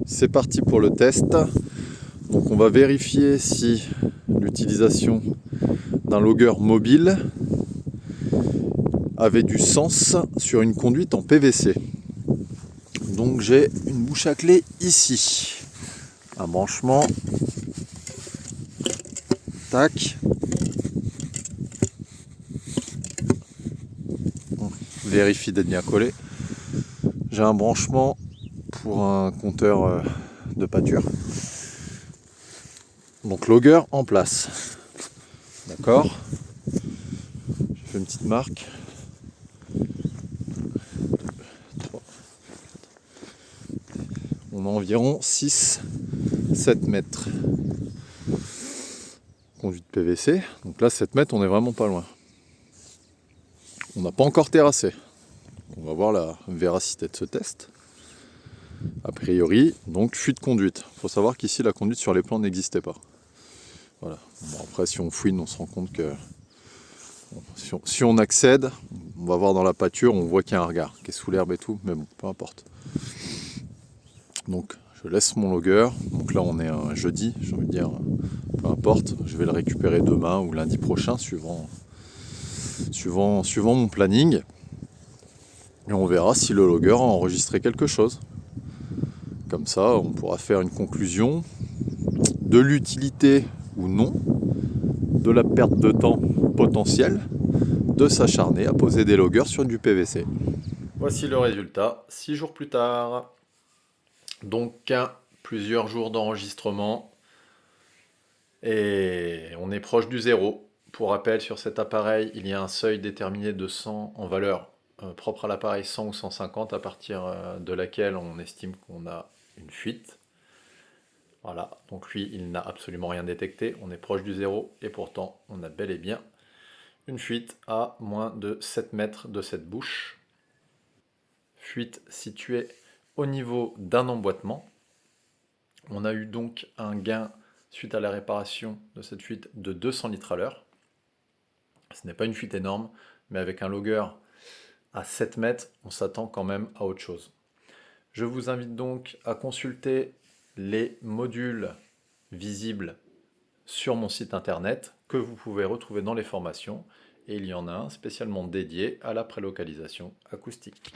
C'est parti pour le test. Donc on va vérifier si l'utilisation d'un logger mobile avait du sens sur une conduite en PVC. Donc j'ai une bouche à clé ici. Un branchement. Tac. On vérifie d'être bien collé. J'ai un branchement pour un compteur de pâture. Donc logger en place. D'accord. J'ai fait une petite marque. 3. On a environ 6-7 mètres. Conduite PVC. Donc là 7 mètres, on est vraiment pas loin. On n'a pas encore terrassé. On va voir la véracité de ce test. A priori, donc fuite conduite. Il faut savoir qu'ici la conduite sur les plans n'existait pas. Voilà. Bon, après si on fouine, on se rend compte que si on accède, on va voir dans la pâture, on voit qu'il y a un regard qui est sous l'herbe et tout, mais bon, peu importe. Donc je laisse mon logger. Donc là on est un jeudi, j'ai envie de dire, peu importe. Je vais le récupérer demain ou lundi prochain, suivant mon planning. Et on verra si le logger a enregistré quelque chose. Comme ça, on pourra faire une conclusion de l'utilité ou non, de la perte de temps potentielle, de s'acharner à poser des loggers sur du PVC. Voici le résultat, 6 jours plus tard. Donc, plusieurs jours d'enregistrement. Et on est proche du zéro. Pour rappel, sur cet appareil, il y a un seuil déterminé de 100 en valeur propre à l'appareil, 100 ou 150, à partir de laquelle on estime qu'on a une fuite. Voilà, donc lui, il n'a absolument rien détecté, on est proche du zéro, et pourtant, on a bel et bien une fuite à moins de 7 mètres de cette bouche. Fuite située au niveau d'un emboîtement. On a eu donc un gain, suite à la réparation de cette fuite, de 200 litres à l'heure. Ce n'est pas une fuite énorme, mais avec un logger à 7 mètres, on s'attend quand même à autre chose. Je vous invite donc à consulter les modules visibles sur mon site internet que vous pouvez retrouver dans les formations, et il y en a un spécialement dédié à la prélocalisation acoustique.